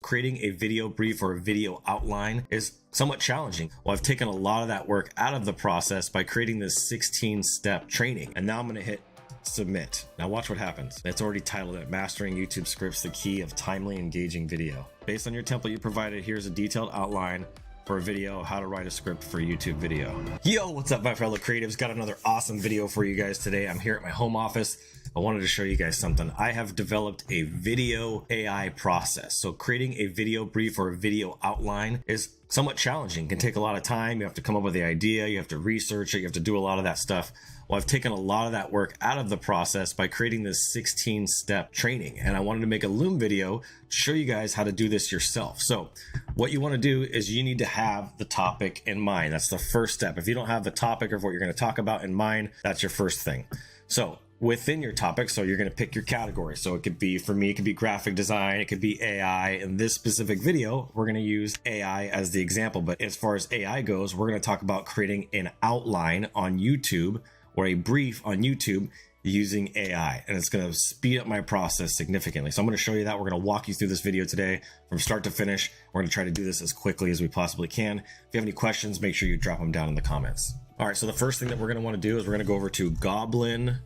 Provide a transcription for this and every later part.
creating a video brief or a video outline is somewhat challenging. Well, I've taken a lot of that work out of the process by creating this 16-step training. And now I'm going to hit submit. Now watch what happens. It's already titled it, Mastering YouTube Scripts, the Key of Timely Engaging Video. Based on your template you provided, here's a detailed outline for a video, how to write a script for a YouTube video. Yo, what's up my fellow creatives? Got another awesome video for you guys today. I'm here at my home office. I wanted to show you guys something. I have developed a video AI process. So creating a video brief or a video outline is somewhat challenging. It can take a lot of time. You have to come up with the idea. You have to research it. You have to do a lot of that stuff. Well, I've taken a lot of that work out of the process by creating this 16-step training. And I wanted to make a Loom video to show you guys how to do this yourself. So what you want to do is you need to have the topic in mind. That's the first step. If you don't have the topic of what you're going to talk about in mind, that's your first thing. So within your topic, so you're going to pick your category. So it could be, for me, it could be graphic design, it could be AI. In this specific video, we're going to use AI as the example. But as far as AI goes, we're going to talk about creating an outline on YouTube or a brief on YouTube using AI. And it's going to speed up my process significantly. So I'm going to show you that. We're going to walk you through this video today from start to finish. We're going to try to do this as quickly as we possibly can. If you have any questions, make sure you drop them down in the comments. All right, so the first thing that we're going to want to do is we're going to go over to goblin.tools.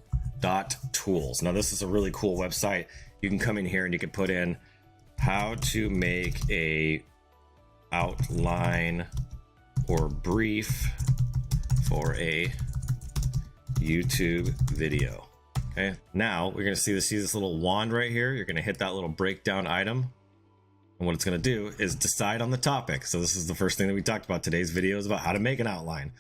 Now this is a really cool website. You can come in here and you can put in how to make a outline or brief for a YouTube video. Okay, now we're going to see this little wand right here. You're going to hit that little breakdown item, and what it's going to do is decide on the topic. So this is the first thing that we talked about. Today's video is about how to make an outline.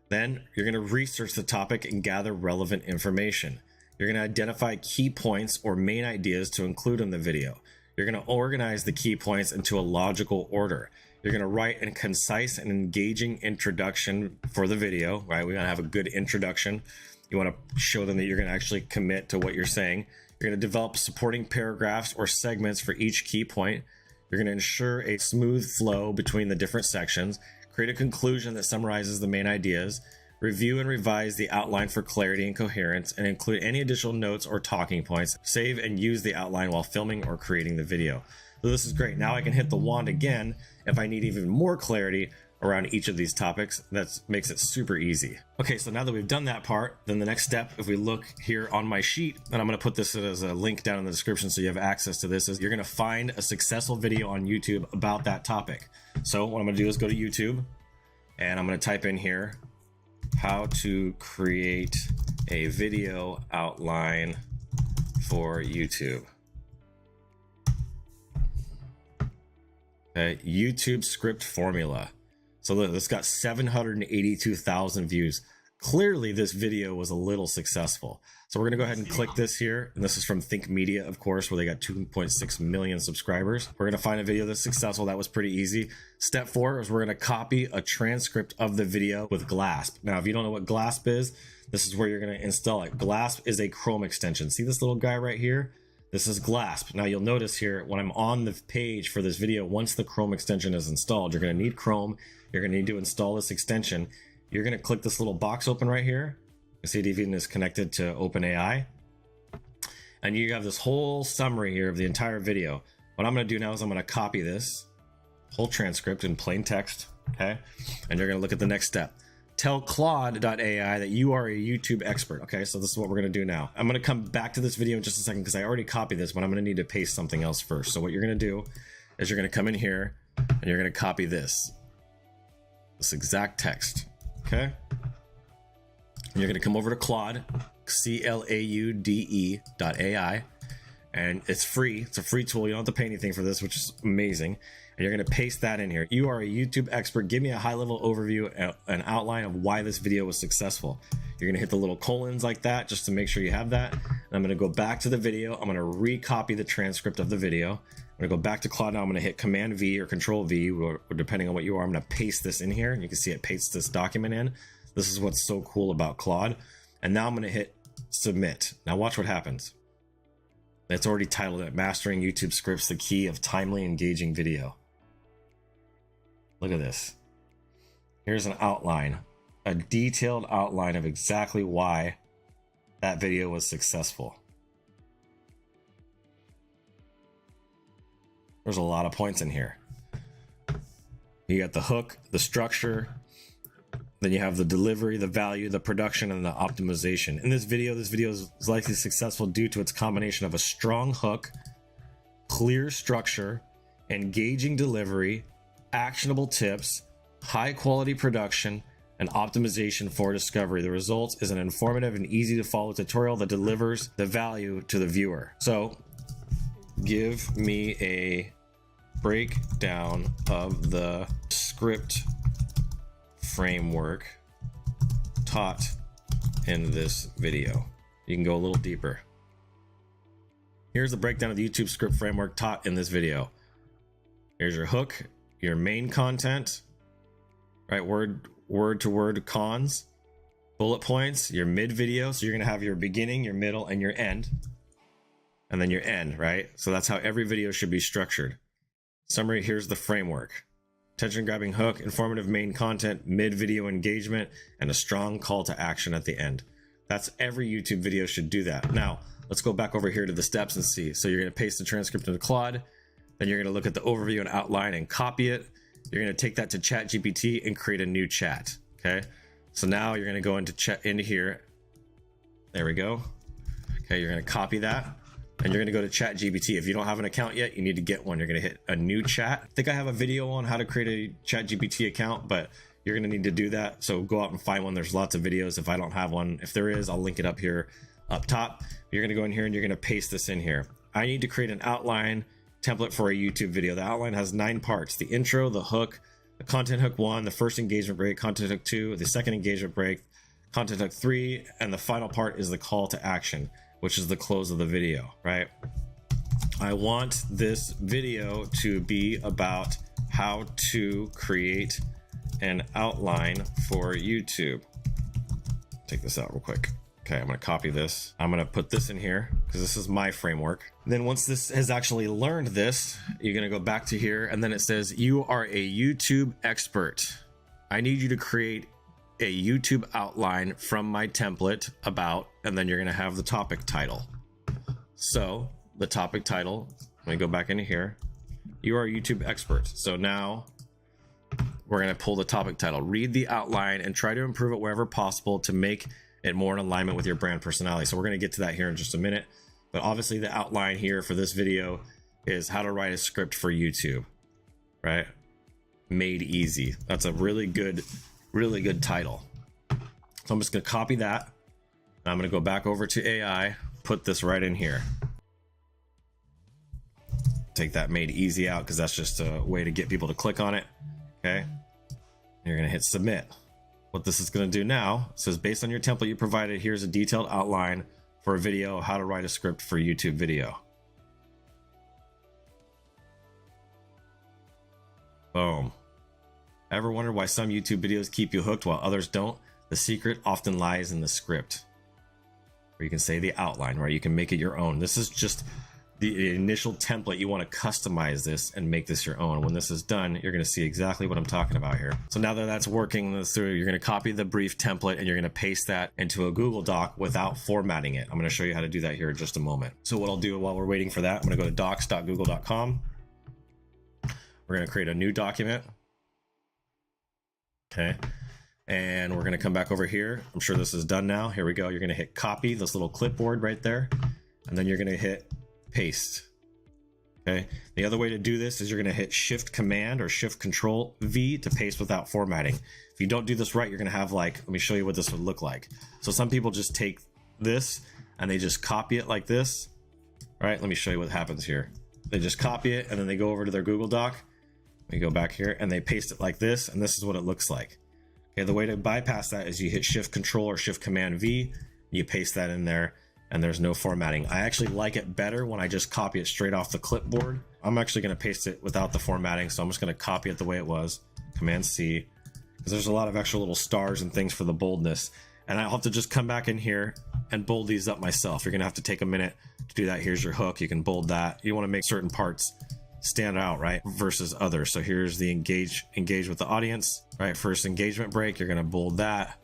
Then you're going to research the topic and gather relevant information. You're going to identify key points or main ideas to include in the video. You're going to organize the key points into a logical order. You're going to write a concise and engaging introduction for the video, right? We want to have a good introduction. You want to show them that you're going to actually commit to what you're saying. You're going to develop supporting paragraphs or segments for each key point. You're going to ensure a smooth flow between the different sections. Create a conclusion that summarizes the main ideas. Review and revise the outline for clarity and coherence, and include any additional notes or talking points. Save and use the outline while filming or creating the video. So this is great. Now I can hit the wand again if I need even more clarity around each of these topics. That makes it super easy. Okay, so now that we've done that part, then the next step, if we look here on my sheet, and I'm going to put this as a link down in the description so you have access to this, is you're going to find a successful video on YouTube about that topic. So what I'm going to do is go to YouTube, and I'm going to type in here, how to create a video outline for YouTube. Okay, YouTube script formula. So look, this got 782,000 views. Clearly this video was a little successful. So we're gonna go ahead and click this here. And this is from Think Media, of course, where they got 2.6 million subscribers. We're gonna find a video that's successful. That was pretty easy. Step 4 is we're gonna copy a transcript of the video with Glasp. Now, if you don't know what Glasp is, this is where you're gonna install it. Glasp is a Chrome extension. See this little guy right here? This is Glasp. Now you'll notice here when I'm on the page for this video, once the Chrome extension is installed, you're gonna need Chrome. You're gonna need to install this extension. You're gonna click this little box open right here. You see it even is connected to OpenAI. And you have this whole summary here of the entire video. What I'm gonna do now is I'm gonna copy this whole transcript in plain text, okay? And you're gonna look at the next step. Tell Claude.ai that you are a YouTube expert. Okay, so this is what we're gonna do now. I'm gonna come back to this video in just a second because I already copied this, but I'm gonna need to paste something else first. So what you're gonna do is you're gonna come in here and you're gonna copy this exact text, okay? And you're gonna come over to Claude, CLAUDE.ai, and it's free. It's a free tool. You don't have to pay anything for this, which is amazing. And you're gonna paste that in here. You are a YouTube expert. Give me a high-level overview, an outline of why this video was successful. You're gonna hit the little colons like that just to make sure you have that. And I'm gonna go back to the video. I'm gonna recopy the transcript of the video. I'm gonna go back to Claude now. I'm gonna hit Command V or Control V, or depending on what you are, I'm gonna paste this in here. And you can see it pastes this document in. This is what's so cool about Claude. And now I'm gonna hit Submit. Now watch what happens. It's already titled it, Mastering YouTube Scripts, the Key of Timely Engaging Video. Look at this. Here's an outline, a detailed outline of exactly why that video was successful. There's a lot of points in here. You got the hook, the structure, then you have the delivery, the value, the production, and the optimization. In this video is likely successful due to its combination of a strong hook, clear structure, engaging delivery, actionable tips, high quality production, and optimization for discovery. The result is an informative and easy to follow tutorial that delivers the value to the viewer. So give me a breakdown of the script framework taught in this video. You can go a little deeper. Here's the breakdown of the YouTube script framework taught in this video. Here's your hook, your main content, right? Word to word cons, bullet points, your mid video. So you're going to have your beginning, your middle, and your end, and then your end, right? So that's how every video should be structured. Summary, here's the framework. Attention grabbing hook, informative main content, mid video engagement, and a strong call to action at the end. That's every YouTube video should do that. Now, let's go back over here to the steps and see. So you're going to paste the transcript into Claude, then you're going to look at the overview and outline and copy it. You're going to take that to ChatGPT and create a new chat. Okay. So now you're going to go into here. There we go. Okay. You're going to copy that and you're going to go to ChatGPT. If you don't have an account yet, you need to get one. You're going to hit a new chat. I think I have a video on how to create a ChatGPT account, but you're going to need to do that. So go out and find one. There's lots of videos. If I don't have one, if there is, I'll link it up here up top. You're going to go in here and you're going to paste this in here. I need to create an outline template for a YouTube video. The outline has 9 parts: the intro, the hook, the content hook 1, the first engagement break, content hook 2, the second engagement break, content hook 3, and the final part is the call to action, which is the close of the video, right? I want this video to be about how to create an outline for YouTube. Take this out real quick. Okay, I'm going to copy this. I'm going to put this in here because this is my framework. Then once this has actually learned this, you're going to go back to here and then it says, you are a YouTube expert. I need you to create a YouTube outline from my template about, and then you're going to have the topic title. So the topic title, let me go back into here. You are a YouTube expert. So now we're going to pull the topic title, read the outline and try to improve it wherever possible to make it more in alignment with your brand personality. So we're going to get to that here in just a minute. But obviously the outline here for this video is how to write a script for YouTube, right? Made easy. That's a really good title. So I'm just going to copy that. I'm going to go back over to AI, put this right in here. Take that made easy out because that's just a way to get people to click on it. Okay. You're going to hit submit. What this is going to do now says, based on your template you provided, here's a detailed outline for a video of how to write a script for YouTube video. Boom. Ever wonder why some YouTube videos keep you hooked while others don't? The secret often lies in the script. Or you can say the outline, right? You can make it your own. This is just the initial template. You want to customize this and make this your own. When this is done, you're going to see exactly what I'm talking about here. So now that that's working through, you're going to copy the brief template and you're going to paste that into a Google Doc without formatting it. I'm going to show you how to do that here in just a moment. So what I'll do while we're waiting for that, I'm going to go to docs.google.com. We're going to create a new document. Okay. And we're going to come back over here. I'm sure this is done now. Here we go. You're going to hit copy, this little clipboard right there. And then you're going to hit paste. Okay. The other way to do this is you're going to hit Shift Command or Shift Control V to paste without formatting. If you don't do this right, you're going to have like, let me show you what this would look like. So some people just take this and they just copy it like this. All right. Let me show you what happens here. They just copy it and then they go over to their Google Doc. We go back here and they paste it like this. And this is what it looks like. Okay. The way to bypass that is you hit Shift Control or Shift Command V. You paste that in there. And there's no formatting. I actually like it better when I just copy it straight off the clipboard. I'm actually going to paste it without the formatting. So I'm just going to copy it the way it was. Command C, because there's a lot of extra little stars and things for the boldness. And I'll have to just come back in here and bold these up myself. You're going to have to take a minute to do that. Here's your hook. You can bold that. You want to make certain parts stand out, right? Versus others. So here's the engage with the audience, right? First engagement break. You're going to bold that.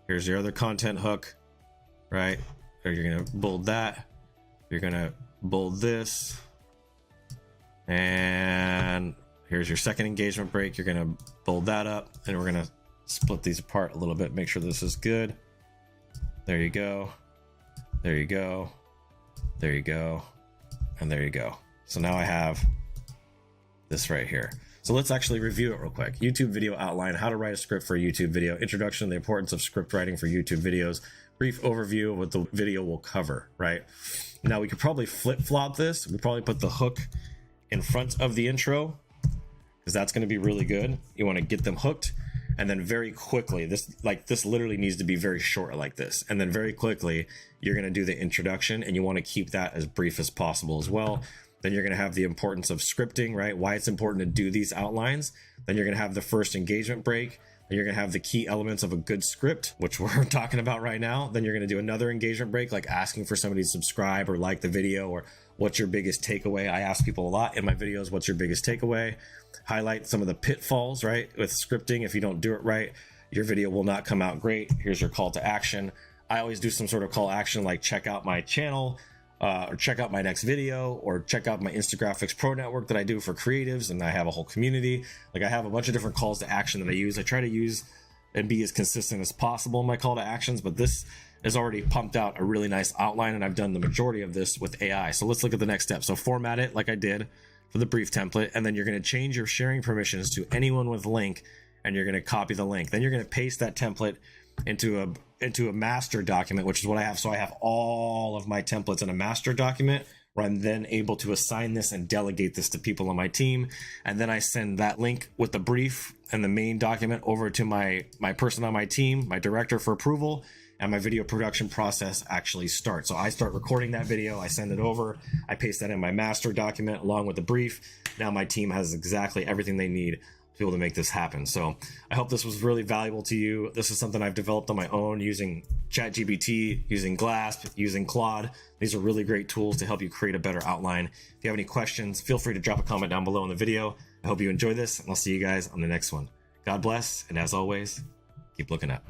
Here's your other content hook, right? You're going to bold that. You're going to bold this. And here's your second engagement break. You're going to build that up, and we're going to split these apart a little bit. Make sure this is good. There you go. There you go. There you go. And there you go. So now I have this right here. So let's actually review it real quick. YouTube video outline, how to write a script for a YouTube video, introduction, the importance of script writing for YouTube videos, brief overview of what the video will cover, right? Now we could probably flip-flop this. We probably put the hook in front of the intro, because that's going to be really good. You want to get them hooked, and then very quickly, this literally needs to be very short like this. And then very quickly, you're going to do the introduction, and you want to keep that as brief as possible as well. Then you're going to have the importance of scripting, right? Why it's important to do these outlines. Then you're going to have the first engagement break. Then you're going to have the key elements of a good script, which we're talking about right now. Then you're going to do another engagement break, like asking for somebody to subscribe or like the video, or what's your biggest takeaway. I ask people a lot in my videos, what's your biggest takeaway? Highlight some of the pitfalls, right? With scripting, if you don't do it right, your video will not come out great. Here's your call to action. I always do some sort of call to action, like check out my channel, or check out my next video, or check out my Instagraphics Pro Network that I do for creatives, and I have a whole community. Like, I have a bunch of different calls to action that I use. I try to use and be as consistent as possible in my call to actions, but this has already pumped out a really nice outline, and I've done the majority of this with AI. So let's look at the next step. So format it like I did for the brief template, and then you're going to change your sharing permissions to anyone with link, and you're going to copy the link. Then you're going to paste that template into a master document, which is what I have. So I have all of my templates in a master document, where I'm then able to assign this and delegate this to people on my team. And then I send that link with the brief and the main document over to my person on my team, my director, for approval, and my video production process actually starts. So I start recording that video, I send it over, I paste that in my master document along with the brief. Now my team has exactly everything they need to be able to make this happen. So I hope this was really valuable to you. This is something I've developed on my own using ChatGPT, using Glasp, using Claude. These are really great tools to help you create a better outline. If you have any questions, feel free to drop a comment down below in the video. I hope you enjoy this, and I'll see you guys on the next one. God bless, and as always, keep looking up.